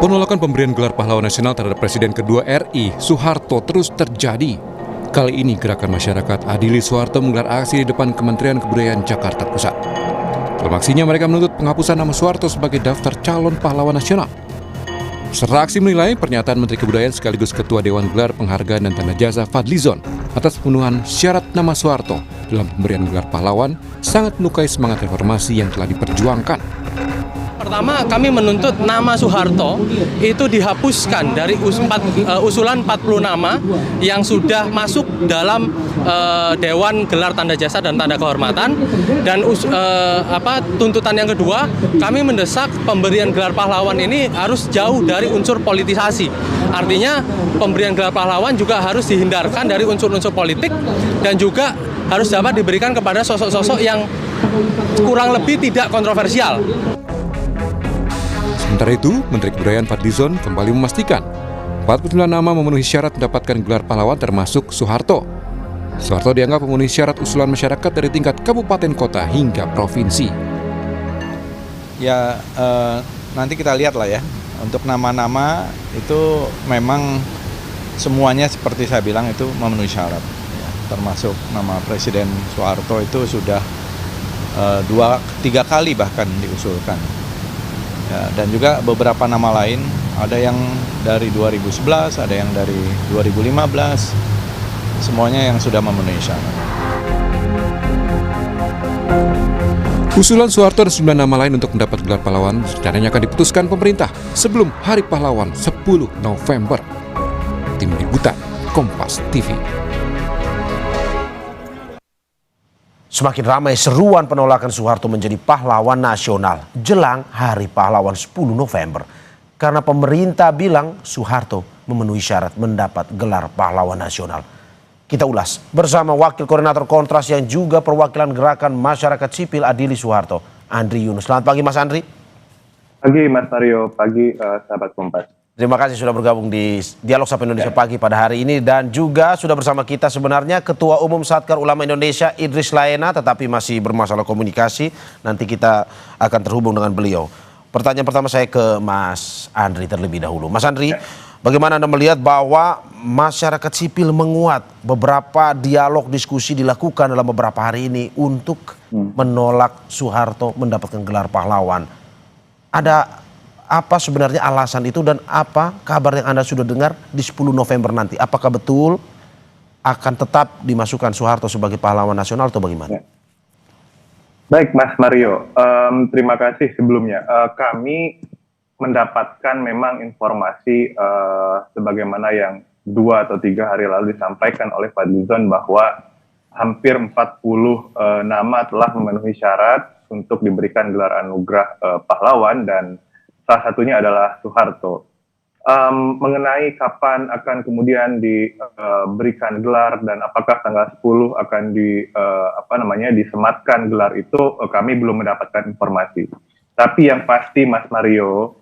Penolakan pemberian gelar pahlawan nasional terhadap Presiden kedua RI, Soeharto, terus terjadi. Kali ini gerakan masyarakat Adili Soeharto menggelar aksi di depan Kementerian Kebudayaan Jakarta Pusat. Dalam aksinya mereka menuntut penghapusan nama Soeharto sebagai daftar calon pahlawan nasional. Peserta aksi menilai pernyataan Menteri Kebudayaan sekaligus Ketua Dewan Gelar Penghargaan dan Tanda Jasa Fadlizon atas pemenuhan syarat nama Soeharto dalam pemberian gelar pahlawan sangat melukai semangat reformasi yang telah diperjuangkan. Pertama, kami menuntut nama Soeharto itu dihapuskan dari usulan 40 nama yang sudah masuk dalam Dewan Gelar Tanda Jasa dan Tanda Kehormatan. Dan tuntutan yang kedua, kami mendesak pemberian gelar pahlawan ini harus jauh dari unsur politisasi. Artinya, pemberian gelar pahlawan juga harus dihindarkan dari unsur-unsur politik dan juga harus dapat diberikan kepada sosok-sosok yang kurang lebih tidak kontroversial. Sementara itu, Menteri Kebudayaan Fadlizon kembali memastikan 49 nama memenuhi syarat mendapatkan gelar pahlawan termasuk Soeharto. Soeharto dianggap memenuhi syarat usulan masyarakat dari tingkat kabupaten kota hingga provinsi. Ya, nanti kita lihat lah ya. Untuk nama-nama itu memang semuanya seperti saya bilang itu memenuhi syarat. Ya, termasuk nama Presiden Soeharto itu sudah 2-3 kali bahkan diusulkan. Ya, dan juga beberapa nama lain, ada yang dari 2011, ada yang dari 2015, semuanya yang sudah memenuhi syarat. Usulan Soeharto dan 9 nama lain untuk mendapat gelar pahlawan rencananya akan diputuskan pemerintah sebelum Hari Pahlawan 10 November. Tim Liputan Kompas TV. Semakin ramai seruan penolakan Soeharto menjadi pahlawan nasional jelang Hari Pahlawan 10 November. Karena pemerintah bilang Soeharto memenuhi syarat mendapat gelar pahlawan nasional. Kita ulas bersama Wakil Koordinator Kontras yang juga perwakilan Gerakan Masyarakat Sipil Adili Soeharto, Andri Yunus. Selamat pagi Mas Andri. Pagi Mas Mario, pagi sahabat Kompas. Terima kasih sudah bergabung di Dialog Sapa Indonesia Pagi pada hari ini. Dan juga sudah bersama kita sebenarnya Ketua Umum Satkar Ulama Indonesia Idris Laena, tetapi masih bermasalah komunikasi. Nanti kita akan terhubung dengan beliau. Pertanyaan pertama saya ke Mas Andri terlebih dahulu. Mas Andri, bagaimana Anda melihat bahwa masyarakat sipil menguat, beberapa dialog diskusi dilakukan dalam beberapa hari ini untuk menolak Soeharto mendapatkan gelar pahlawan? Ada apa sebenarnya alasan itu dan apa kabar yang Anda sudah dengar di 10 November nanti? Apakah betul akan tetap dimasukkan Soeharto sebagai pahlawan nasional atau bagaimana? Baik Mas Mario, terima kasih sebelumnya. Kami mendapatkan memang informasi sebagaimana yang 2 atau 3 hari lalu disampaikan oleh Fadlizon bahwa hampir 40 nama telah memenuhi syarat untuk diberikan gelar anugerah pahlawan dan salah satunya adalah Soeharto. Mengenai kapan akan kemudian diberikan gelar dan apakah tanggal 10 akan disematkan gelar itu, kami belum mendapatkan informasi. Tapi yang pasti Mas Mario,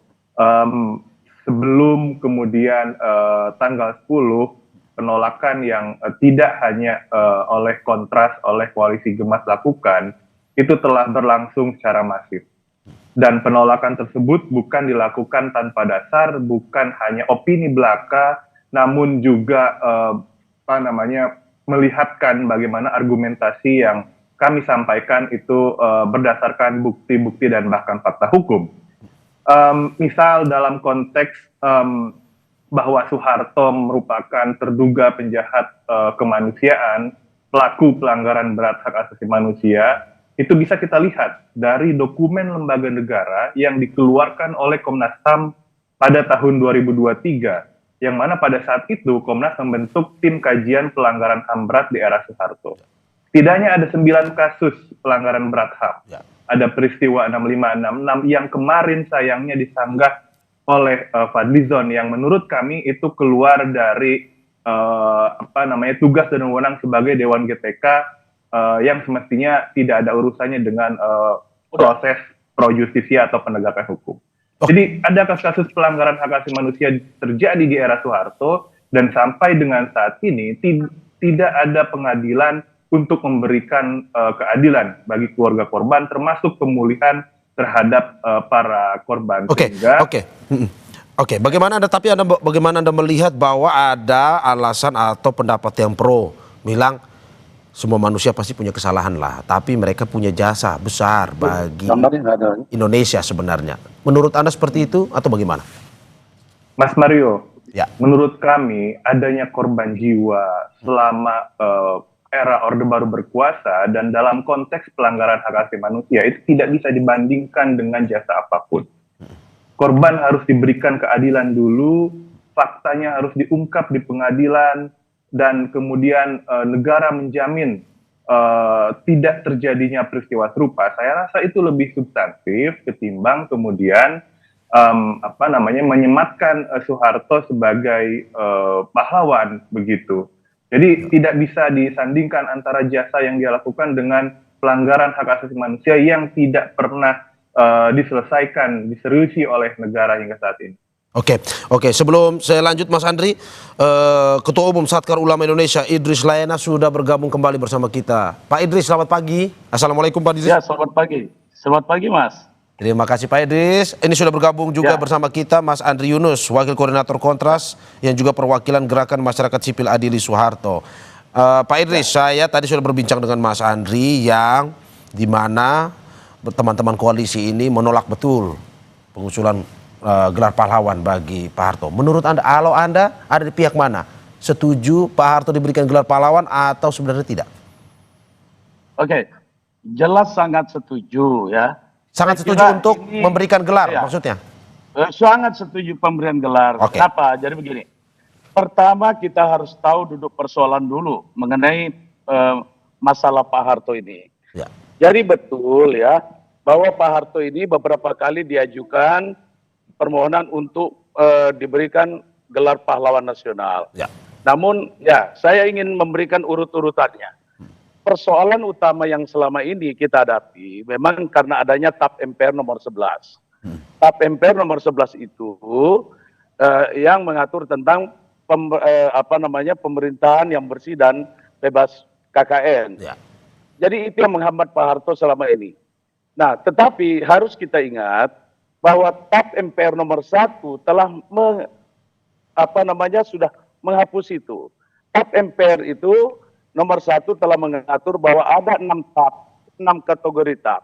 sebelum kemudian tanggal 10 penolakan yang tidak hanya oleh Kontras, oleh Koalisi Gemas lakukan, itu telah berlangsung secara masif. Dan penolakan tersebut bukan dilakukan tanpa dasar, bukan hanya opini belaka, namun juga melihatkan bagaimana argumentasi yang kami sampaikan itu berdasarkan bukti-bukti dan bahkan fakta hukum. Misal dalam konteks bahwa Soeharto merupakan terduga penjahat kemanusiaan, pelaku pelanggaran berat hak asasi manusia, itu bisa kita lihat dari dokumen lembaga negara yang dikeluarkan oleh Komnas HAM pada tahun 2023, yang mana pada saat itu Komnas membentuk tim kajian pelanggaran HAM berat di era Soeharto. Setidaknya ada 9 kasus pelanggaran berat HAM. Ada peristiwa 6566 yang kemarin sayangnya disanggah oleh Fadlizon, yang menurut kami itu keluar dari tugas dan wewenang sebagai Dewan GTK, yang semestinya tidak ada urusannya dengan proses pro justisia atau penegakan hukum. Jadi ada kasus-kasus pelanggaran hak asasi manusia terjadi di era Soeharto dan sampai dengan saat ini tidak ada pengadilan untuk memberikan keadilan bagi keluarga korban, termasuk pemulihan terhadap para korban. Oke, bagaimana Anda melihat bahwa ada alasan atau pendapat yang pro bilang semua manusia pasti punya kesalahan lah, tapi mereka punya jasa besar bagi Indonesia sebenarnya. Menurut Anda seperti itu atau bagaimana? Mas Mario, Ya. menurut kami adanya korban jiwa selama era Orde Baru berkuasa dan dalam konteks pelanggaran hak asasi manusia itu tidak bisa dibandingkan dengan jasa apapun. Korban harus diberikan keadilan dulu, faktanya harus diungkap di pengadilan, dan kemudian negara menjamin tidak terjadinya peristiwa serupa. Saya rasa itu lebih substantif ketimbang kemudian menyematkan Soeharto sebagai pahlawan begitu. Jadi tidak bisa disandingkan antara jasa yang dia lakukan dengan pelanggaran hak asasi manusia yang tidak pernah diselesaikan, diseriusi oleh negara hingga saat ini. Oke. Sebelum saya lanjut, Mas Andri, Ketua Umum Satkar Ulama Indonesia Idris Laena sudah bergabung kembali bersama kita. Pak Idris, selamat pagi. Assalamualaikum Pak Idris. Ya, selamat pagi. Selamat pagi, Mas. Terima kasih Pak Idris. Ini sudah bergabung juga bersama kita Mas Andri Yunus, Wakil Koordinator Kontras yang juga perwakilan Gerakan Masyarakat Sipil Adili Soeharto. Pak Idris, saya tadi sudah berbincang dengan Mas Andri yang di mana teman-teman koalisi ini menolak betul pengusulan gelar pahlawan bagi Pak Harto. Menurut Anda, kalau Anda ada di pihak mana? Setuju Pak Harto diberikan gelar pahlawan atau sebenarnya tidak? Oke, jelas sangat setuju ya. Sangat Saya setuju kira untuk ini- memberikan gelar ya. maksudnya? Sangat setuju pemberian gelar. Oke. Kenapa? Jadi begini. Pertama kita harus tahu duduk persoalan dulu mengenai masalah Pak Harto ini. Ya. Jadi betul ya bahwa Pak Harto ini beberapa kali diajukan permohonan untuk diberikan gelar pahlawan nasional. Ya. Namun ya saya ingin memberikan urut-urutannya. Persoalan utama yang selama ini kita hadapi memang karena adanya TAP MPR nomor 11. TAP MPR nomor 11 itu yang mengatur tentang pemerintahan yang bersih dan bebas KKN. Ya. Jadi itu yang menghambat Pak Harto selama ini. Nah, tetapi harus kita ingat bahwa TAP MPR nomor 1 telah sudah menghapus itu. TAP MPR itu nomor 1 telah mengatur bahwa ada 6 TAP, 6 kategori TAP.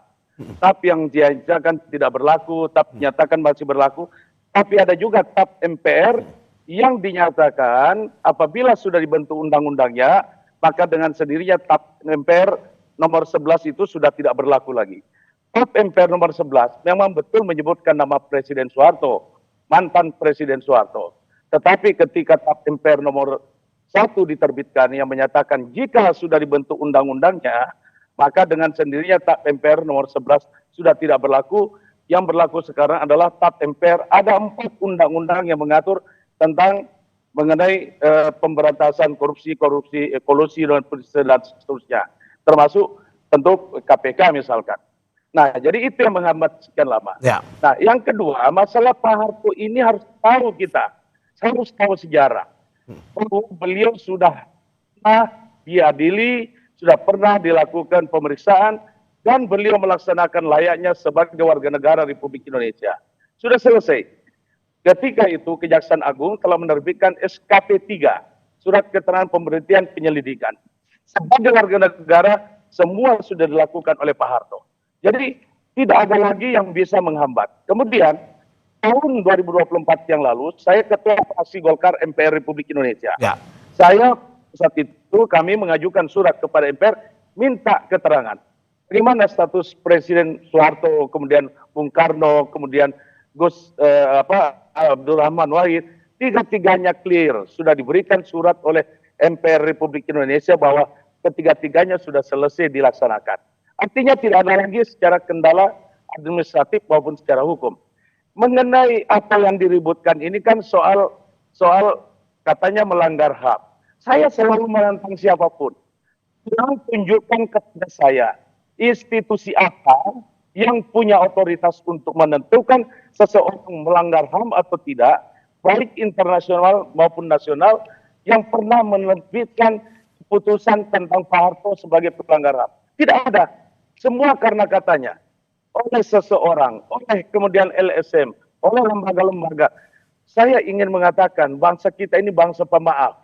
TAP yang dinyatakan tidak berlaku, TAP dinyatakan masih berlaku, tapi ada juga TAP MPR yang dinyatakan apabila sudah dibentuk undang-undangnya, maka dengan sendirinya TAP MPR nomor 11 itu sudah tidak berlaku lagi. TAP MPR nomor 11 memang betul menyebutkan nama Presiden Soeharto, mantan Presiden Soeharto. Tetapi ketika TAP MPR nomor 1 diterbitkan yang menyatakan jika sudah dibentuk undang-undangnya, maka dengan sendirinya TAP MPR nomor 11 sudah tidak berlaku. Yang berlaku sekarang adalah TAP MPR, ada 4 undang-undang yang mengatur tentang mengenai pemberantasan korupsi, kolusi dan seterusnya. Termasuk tentu KPK misalkan. Nah, jadi itu yang menghambat sekian lama. Ya. Nah, yang kedua, masalah Pak Harto ini harus tahu kita. Harus tahu sejarah. Bahwa beliau sudah pernah diadili, sudah pernah dilakukan pemeriksaan, dan beliau melaksanakan layaknya sebagai warga negara Republik Indonesia. Sudah selesai. Ketika itu, Kejaksaan Agung telah menerbitkan SKP 3, Surat Keterangan Pemberhentian Penyelidikan. Sebagai warga negara, semua sudah dilakukan oleh Pak Harto. Jadi, tidak ada lagi yang bisa menghambat. Kemudian, tahun 2024 yang lalu, saya Ketua Fraksi Golkar MPR Republik Indonesia. Ya. Saya saat itu kami mengajukan surat kepada MPR, minta keterangan. Bagaimana status Presiden Soeharto, kemudian Bung Karno, kemudian Abdurrahman Wahid, tiga-tiganya clear, sudah diberikan surat oleh MPR Republik Indonesia bahwa ketiga-tiganya sudah selesai dilaksanakan. Artinya tidak ada lagi secara kendala administratif maupun secara hukum. Mengenai apa yang diributkan ini kan soal katanya melanggar HAM. Saya selalu menantang siapapun. Jangan tunjukkan kepada saya institusi apa yang punya otoritas untuk menentukan seseorang melanggar HAM atau tidak, baik internasional maupun nasional, yang pernah menerbitkan keputusan tentang Pak Harto sebagai pelanggar HAM. Tidak ada. Semua karena katanya oleh seseorang, oleh kemudian LSM, oleh lembaga-lembaga. saya ingin mengatakan bangsa kita ini bangsa pemaaf.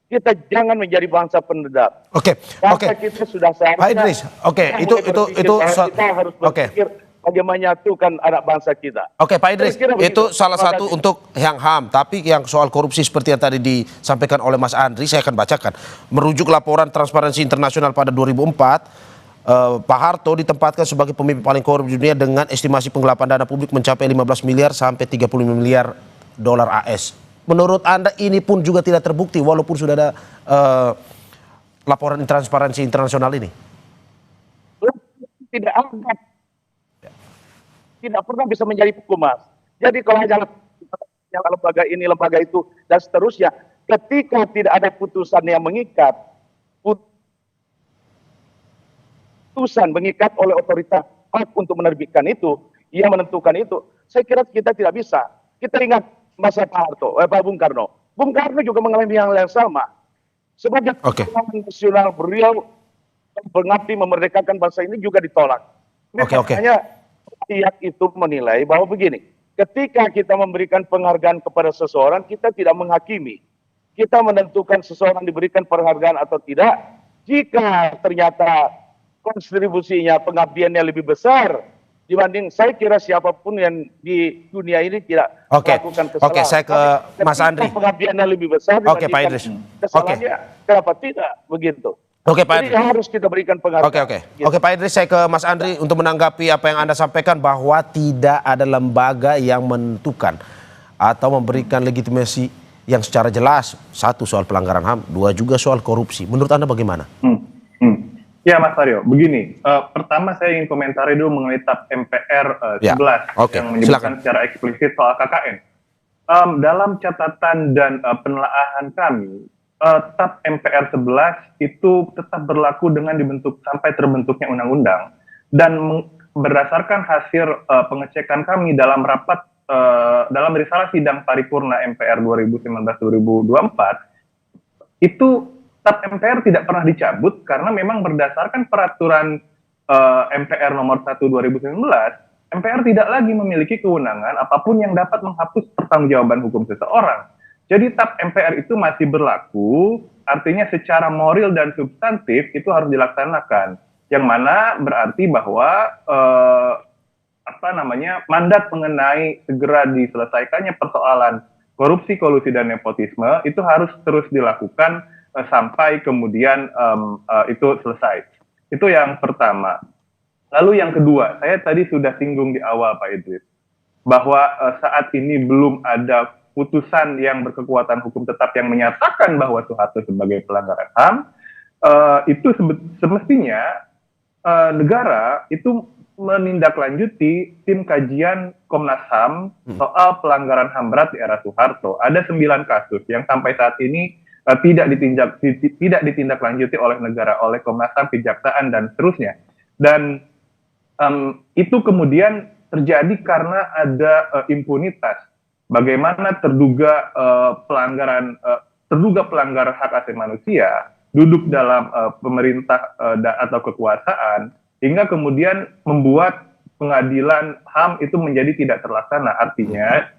Kita jangan menjadi bangsa pendendam. Oke, Bangsa kita sudah seharusnya. Pak Idris, oke, kita itu kita harus berpikir bagaimana menyatukan anak bangsa kita. Oke, Pak Idris, Kira-kira begitu. itu salah Terima satu kasih. untuk yang HAM, tapi yang soal korupsi seperti yang tadi disampaikan oleh Mas Andri, saya akan bacakan. Merujuk laporan Transparansi Internasional pada 2004, Pak Harto ditempatkan sebagai pemimpin paling korup di dunia dengan estimasi penggelapan dana publik mencapai 15 miliar sampai 35 miliar dolar AS. Menurut Anda ini pun juga tidak terbukti walaupun sudah ada laporan Transparansi Internasional ini? Tidak ada. Tidak pernah bisa menjadi hukuman. Jadi kalau hanya lembaga ini, lembaga itu, dan seterusnya, ketika tidak ada putusan yang mengikat, putusan mengikat oleh otoritas hak untuk menerbitkan itu, yang menentukan itu, saya kira kita tidak bisa. Kita ingat masa Pak Harto, Pak Bung Karno. Bung Karno juga mengalami hal yang sama. Sebagai pahlawan nasional, beliau mengabdi memerdekakan bangsa ini juga ditolak. Makanya rakyat itu menilai bahwa begini, ketika kita memberikan penghargaan kepada seseorang, kita tidak menghakimi. Kita menentukan seseorang diberikan penghargaan atau tidak, jika ternyata kontribusinya, pengabdiannya lebih besar dibanding, saya kira siapapun yang di dunia ini tidak melakukan kesalahan. Oke, saya ke Mas Andri. Pengabdiannya lebih besar Oke, Pak Idris. kesalahannya, kenapa tidak begitu? Oke, Pak Idris. Jadi harus kita berikan penghargaan. Oke, Pak Idris, saya ke Mas Andri untuk menanggapi apa yang Anda sampaikan bahwa tidak ada lembaga yang menentukan atau memberikan legitimasi yang secara jelas. Satu, soal pelanggaran HAM, dua juga soal korupsi. Menurut Anda bagaimana? Ya Mas Aryo, begini, pertama saya ingin komentari dulu mengenai TAP MPR 11 yang menyebutkan secara eksplisit soal KKN. Dalam catatan dan penelaahan kami, TAP MPR 11 itu tetap berlaku dengan sampai terbentuknya undang-undang, dan berdasarkan hasil pengecekan kami dalam rapat dalam risalah sidang paripurna MPR 2019-2024 itu TAP MPR tidak pernah dicabut karena memang berdasarkan peraturan MPR nomor 1 2019, MPR tidak lagi memiliki kewenangan apapun yang dapat menghapus pertanggungjawaban hukum seseorang. Jadi TAP MPR itu masih berlaku, artinya secara moral dan substantif itu harus dilaksanakan. Yang mana berarti bahwa mandat mengenai segera diselesaikannya persoalan korupsi, kolusi dan nepotisme itu harus terus dilakukan sampai kemudian itu selesai. Itu yang pertama. Lalu yang kedua, saya tadi sudah singgung di awal Pak Idris, bahwa saat ini belum ada putusan yang berkekuatan hukum tetap yang menyatakan bahwa Soeharto sebagai pelanggaran HAM. Itu semestinya negara itu menindaklanjuti tim kajian Komnas HAM soal pelanggaran HAM berat di era Soeharto. Ada 9 kasus yang sampai saat ini tidak ditindaklanjuti oleh negara, oleh Komnas HAM, Kejaksaan, dan seterusnya. Dan itu kemudian terjadi karena ada impunitas. Bagaimana terduga pelanggar hak asasi manusia duduk dalam pemerintah atau kekuasaan, hingga kemudian membuat pengadilan HAM itu menjadi tidak terlaksana. Artinya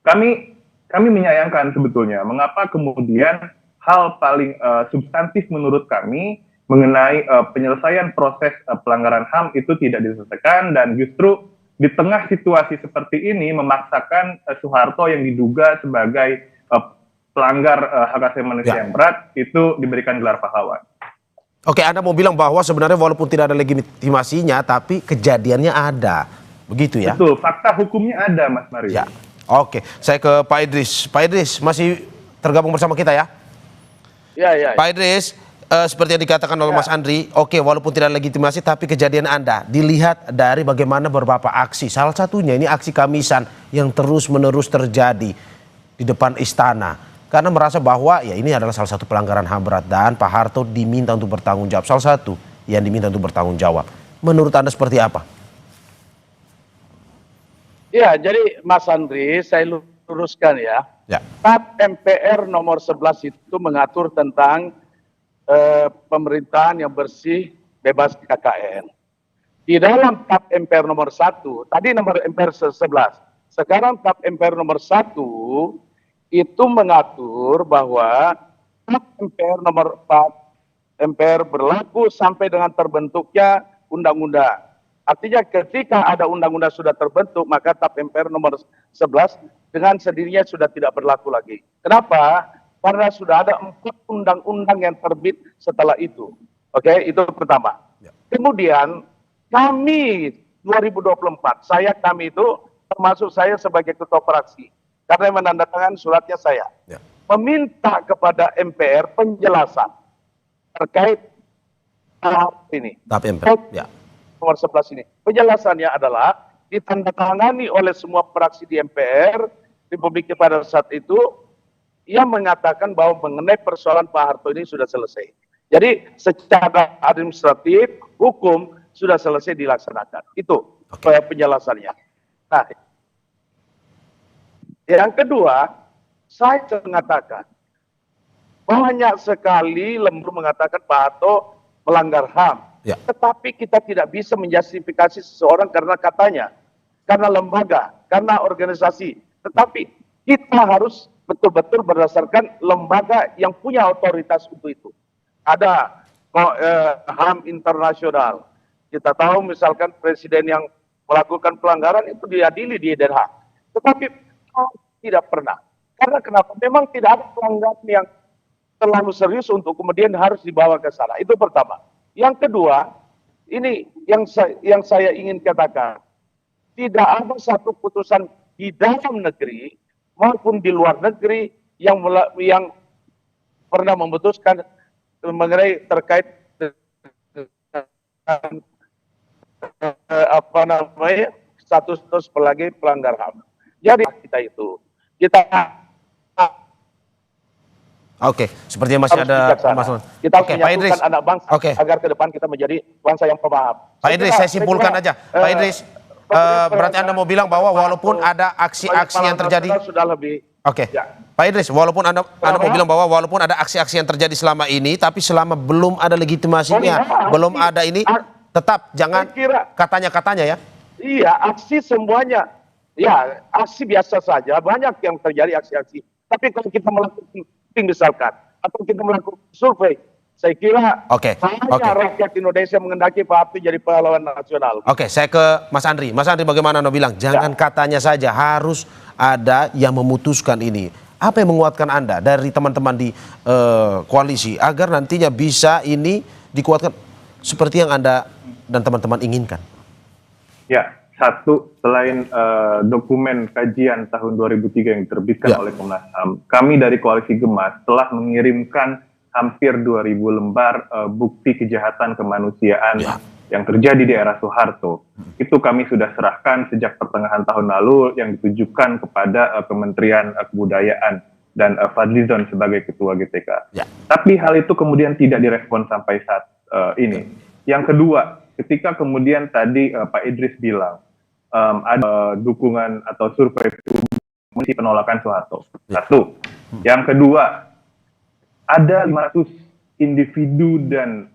kami menyayangkan sebetulnya mengapa kemudian hal paling substantif menurut kami mengenai penyelesaian proses pelanggaran HAM itu tidak diselesaikan, dan justru di tengah situasi seperti ini memaksakan Soeharto yang diduga sebagai pelanggar hak asasi manusia yang berat itu diberikan gelar pahlawan. Oke, Anda mau bilang bahwa sebenarnya walaupun tidak ada legitimasinya, tapi kejadiannya ada, begitu ya? Betul, fakta hukumnya ada, Mas Mario. Ya. Oke, saya ke Pak Idris. Pak Idris masih tergabung bersama kita ya? Ya. Pak Idris, seperti yang dikatakan oleh Mas Andri, oke, walaupun tidak legitimasi, tapi kejadian Anda dilihat dari bagaimana beberapa aksi. Salah satunya ini aksi Kamisan yang terus-menerus terjadi di depan istana. Karena merasa bahwa ya ini adalah salah satu pelanggaran HAM berat dan Pak Harto diminta untuk bertanggung jawab. Salah satu yang diminta untuk bertanggung jawab. Menurut Anda seperti apa? Ya, jadi Mas Andri, saya luruskan ya. TAP MPR nomor 11 itu mengatur tentang pemerintahan yang bersih, bebas KKN. Di dalam TAP MPR nomor 1, tadi nomor MPR 11, Sekarang TAP MPR nomor 1 itu mengatur bahwa TAP MPR nomor 4 MPR berlaku sampai dengan terbentuknya undang-undang. Artinya ketika ada undang-undang sudah terbentuk, maka TAP MPR nomor 11 dengan sendirinya sudah tidak berlaku lagi. Kenapa? Karena sudah ada 4 undang-undang yang terbit setelah itu. Oke, itu pertama. Kemudian kami 2024, kami itu termasuk saya sebagai ketua fraksi, karena yang menandatangani suratnya saya, meminta kepada MPR penjelasan terkait tahap ini. Tahap MPR, ya. Nomor 11 ini. Penjelasannya adalah ditandatangani oleh semua fraksi di MPR Republik pada saat itu yang mengatakan bahwa mengenai persoalan Pak Harto ini sudah selesai. Jadi secara administratif, hukum sudah selesai dilaksanakan. Itu penjelasannya. Nah, yang kedua, saya mengatakan banyak sekali lembur mengatakan Pak Harto melanggar HAM. Ya. Tetapi kita tidak bisa menjustifikasi seseorang karena katanya, karena lembaga, karena organisasi. Tetapi kita harus betul-betul berdasarkan lembaga yang punya otoritas untuk itu. Ada HAM internasional. Kita tahu misalkan presiden yang melakukan pelanggaran itu diadili di Den Haag. Tetapi tidak pernah. Karena kenapa? Memang tidak ada pelanggaran yang terlalu serius untuk kemudian harus dibawa ke sana. Itu pertama. Yang kedua, ini yang saya ingin katakan. Tidak ada satu putusan di dalam negeri maupun di luar negeri yang pernah memutuskan mengenai terkait status sebagai pelanggar HAM. Jadi kita Oke, sepertinya masih ada masalah. Kita Oke, harus Pak Idris. menyatukan anak bangsa agar ke depan kita menjadi bangsa yang pemaham. Pak Idris, saya simpulkan aja. Pak Idris, berarti Anda mau bilang bahwa walaupun ada aksi-aksi yang terjadi, sudah lebih. Oke, Pak Idris, walaupun Anda mau bilang bahwa walaupun ada aksi-aksi yang terjadi selama ini, tapi selama belum ada legitimasinya, belum ada ini, tetap jangan katanya-katanya ya. Iya, aksi semuanya. Ya, aksi biasa saja. Banyak yang terjadi aksi-aksi. Tapi kalau kita melakukan misalkan, atau kita melakukan survei, saya kira banyak rakyat Indonesia mengendaki Pak Harto jadi pahlawan nasional. Oke, saya ke Mas Andri. Mas Andri, bagaimana Anda bilang? Jangan katanya saja, harus ada yang memutuskan ini. Apa yang menguatkan Anda dari teman-teman di koalisi agar nantinya bisa ini dikuatkan seperti yang Anda dan teman-teman inginkan? Ya, satu, selain dokumen kajian tahun 2003 yang diterbitkan oleh Komnas HAM, kami dari Koalisi Gemas telah mengirimkan hampir 2.000 lembar bukti kejahatan kemanusiaan yang terjadi di era Soeharto. Itu kami sudah serahkan sejak pertengahan tahun lalu yang ditujukan kepada Kementerian Kebudayaan dan Fadlizon sebagai Ketua GTK. Tapi hal itu kemudian tidak direspon sampai saat ini. Yang kedua, ketika kemudian tadi Pak Idris bilang, ada dukungan atau survei publik penolakan Soeharto. Satu. Yang kedua, ada 500 individu dan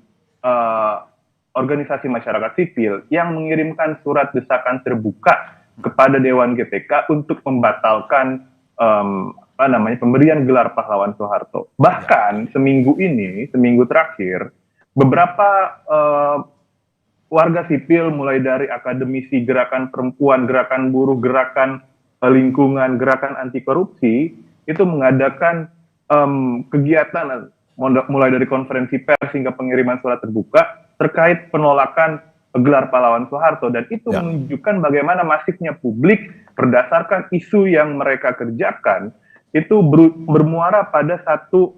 organisasi masyarakat sipil yang mengirimkan surat desakan terbuka kepada Dewan GTK untuk membatalkan pemberian gelar pahlawan Soeharto. Bahkan seminggu terakhir, beberapa warga sipil mulai dari akademisi, gerakan perempuan, gerakan buruh, gerakan lingkungan, gerakan anti korupsi itu mengadakan kegiatan mulai dari konferensi pers hingga pengiriman surat terbuka terkait penolakan gelar pahlawan Soeharto, dan itu menunjukkan bagaimana masifnya publik berdasarkan isu yang mereka kerjakan itu bermuara pada satu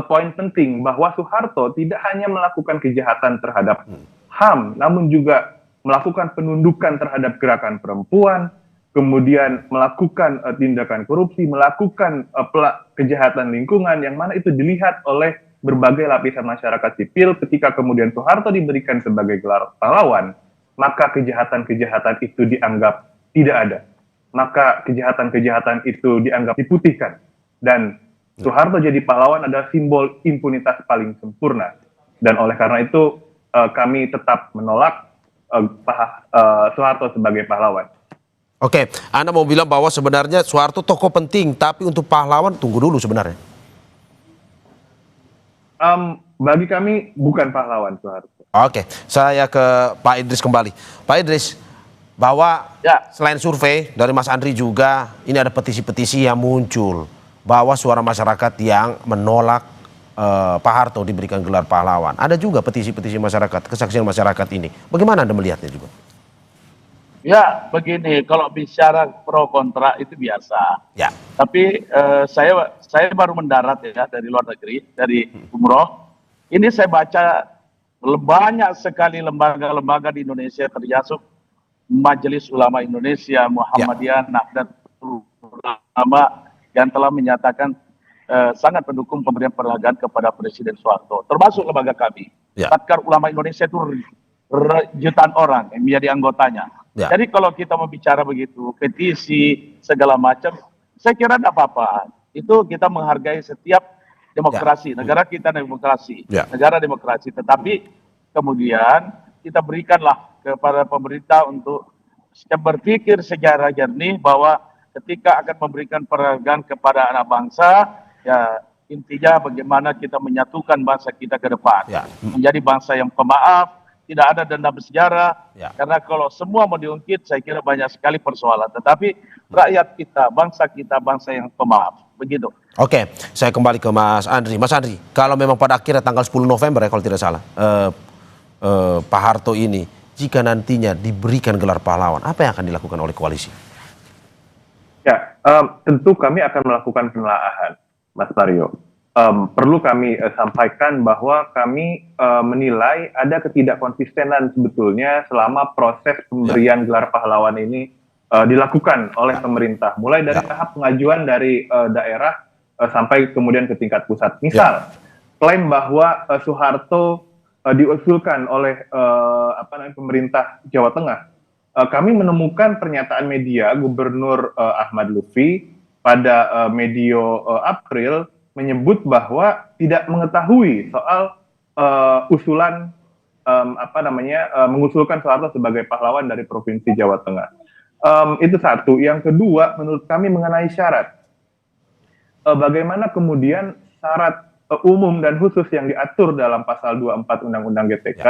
poin penting bahwa Soeharto tidak hanya melakukan kejahatan terhadap HAM, namun juga melakukan penundukan terhadap gerakan perempuan, kemudian melakukan tindakan korupsi, melakukan kejahatan lingkungan, yang mana itu dilihat oleh berbagai lapisan masyarakat sipil. Ketika kemudian Soeharto diberikan sebagai gelar pahlawan, maka kejahatan-kejahatan itu dianggap tidak ada. Maka kejahatan-kejahatan itu dianggap diputihkan. Dan Soeharto jadi pahlawan adalah simbol impunitas paling sempurna. Dan oleh karena itu, kami tetap menolak Soeharto sebagai pahlawan. Oke, Anda mau bilang bahwa sebenarnya Soeharto tokoh penting, tapi untuk pahlawan tunggu dulu sebenarnya. Bagi kami bukan pahlawan Soeharto. Oke, saya ke Pak Idris kembali. Pak Idris, bahwa selain survei dari Mas Andri juga, ini ada petisi-petisi yang muncul bahwa suara masyarakat yang menolak Pak Harto diberikan gelar pahlawan. Ada juga petisi-petisi masyarakat, kesaksian masyarakat ini. Bagaimana Anda melihatnya juga? Ya, begini, kalau bicara pro kontra itu biasa. Ya. Tapi saya baru mendarat ya dari luar negeri, dari umroh. Ini saya baca banyak sekali lembaga-lembaga di Indonesia, termasuk Majelis Ulama Indonesia, Muhammadiyah, Nahdlatul Ulama yang telah menyatakan sangat mendukung pemberian penghargaan kepada Presiden Soeharto, termasuk lembaga kami. Laskar Ulama Indonesia itu jutaan orang yang menjadi anggotanya. Jadi kalau kita mau bicara begitu, petisi segala macam, saya kira tidak apa-apa. Itu kita menghargai setiap demokrasi, negara kita demokrasi, negara demokrasi. Tetapi kemudian kita berikanlah kepada pemerintah untuk berpikir secara jernih bahwa ketika akan memberikan penghargaan kepada anak bangsa, ya intinya bagaimana kita menyatukan bangsa kita ke depan, menjadi bangsa yang pemaaf. Tidak ada dendam bersejarah, karena kalau semua mau diungkit, saya kira banyak sekali persoalan. Tetapi rakyat kita, bangsa yang pemaaf. Begitu. Oke, saya kembali ke Mas Andri. Mas Andri, kalau memang pada akhirnya tanggal 10 November ya kalau tidak salah, Pak Harto ini, jika nantinya diberikan gelar pahlawan, apa yang akan dilakukan oleh koalisi? Ya, tentu kami akan melakukan penelaahan, Mas Mario. Perlu kami sampaikan bahwa kami menilai ada ketidakkonsistenan sebetulnya selama proses pemberian gelar pahlawan ini dilakukan oleh pemerintah, mulai dari tahap pengajuan dari daerah sampai kemudian ke tingkat pusat. Misal, klaim bahwa Soeharto diusulkan oleh pemerintah Jawa Tengah. Kami menemukan pernyataan media Gubernur Ahmad Lutfi pada medio April menyebut bahwa tidak mengetahui soal usulan mengusulkan Soeharto sebagai pahlawan dari Provinsi Jawa Tengah. Itu satu. Yang kedua, menurut kami mengenai syarat. Bagaimana kemudian syarat umum dan khusus yang diatur dalam pasal 24 Undang-Undang GTK,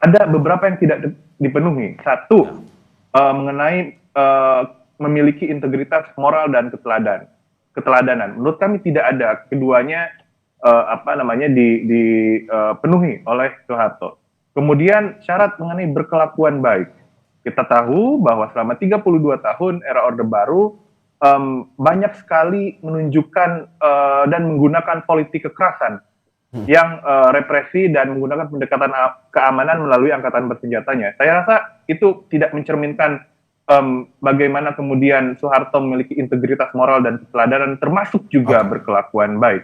ada beberapa yang tidak dipenuhi. Satu, mengenai memiliki integritas moral dan keteladanan. Menurut kami tidak ada. Keduanya dipenuhi oleh Soeharto. Kemudian syarat mengenai berkelakuan baik. Kita tahu bahwa selama 32 tahun era Orde Baru banyak sekali menunjukkan dan menggunakan politik kekerasan yang represi dan menggunakan pendekatan keamanan melalui angkatan bersenjatanya. Saya rasa itu tidak mencerminkan bagaimana kemudian Soeharto memiliki integritas moral dan keteladanan, termasuk juga berkelakuan baik.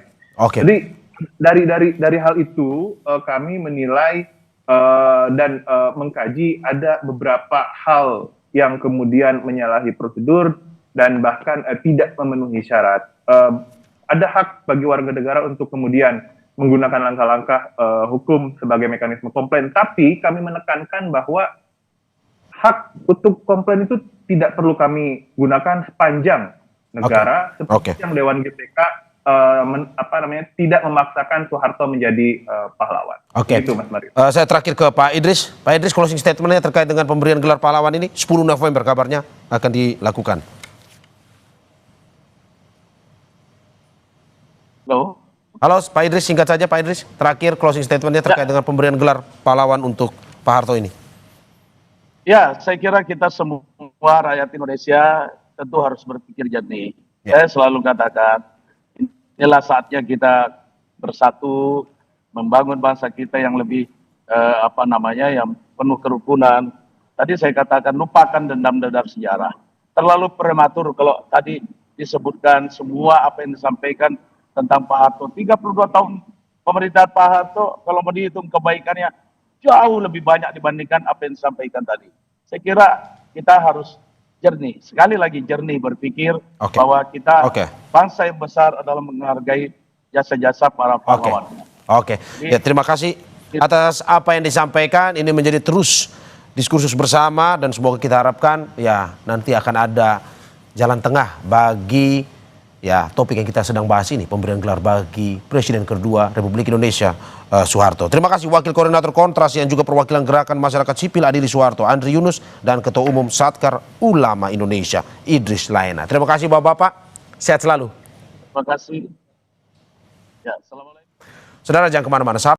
Jadi dari hal itu kami menilai dan mengkaji ada beberapa hal yang kemudian menyalahi prosedur dan bahkan tidak memenuhi syarat. Ada hak bagi warga negara untuk kemudian menggunakan langkah-langkah hukum sebagai mekanisme komplain, tapi kami menekankan bahwa hak untuk komplain itu tidak perlu kami gunakan sepanjang negara seperti yang Dewan GTK tidak memaksakan Soeharto menjadi pahlawan. Itu, Mas Mario. Saya terakhir ke Pak Idris. Pak Idris, closing statementnya terkait dengan pemberian gelar pahlawan ini 10 November kabarnya akan dilakukan. Halo Pak Idris, singkat saja Pak Idris. Terakhir closing statementnya terkait dengan pemberian gelar pahlawan untuk Pak Harto ini. Ya, saya kira kita semua rakyat Indonesia tentu harus berpikir jernih. Saya selalu katakan, inilah saatnya kita bersatu, membangun bangsa kita yang lebih yang penuh kerukunan. Tadi saya katakan lupakan dendam-dendam sejarah. Terlalu prematur kalau tadi disebutkan semua apa yang disampaikan tentang Pak Harto. 32 tahun pemerintahan Pak Harto, kalau mau dihitung kebaikannya jauh lebih banyak dibandingkan apa yang disampaikan tadi. Saya kira kita harus jernih, sekali lagi jernih berpikir bahwa kita bangsa yang besar adalah menghargai jasa-jasa para pahlawan. Ya, terima kasih atas apa yang disampaikan. Ini menjadi terus diskursus bersama dan semoga kita harapkan ya nanti akan ada jalan tengah bagi ya topik yang kita sedang bahas ini, pemberian gelar bagi Presiden kedua Republik Indonesia Soeharto. Terima kasih Wakil Koordinator Kontras yang juga perwakilan Gerakan Masyarakat Sipil Adili Soeharto, Andri Yunus, dan Ketua Umum Satkar Ulama Indonesia Idris Laena. Terima kasih Bapak-bapak, sehat selalu. Terima kasih. Ya, assalamualaikum. Saudara jangan kemana-mana.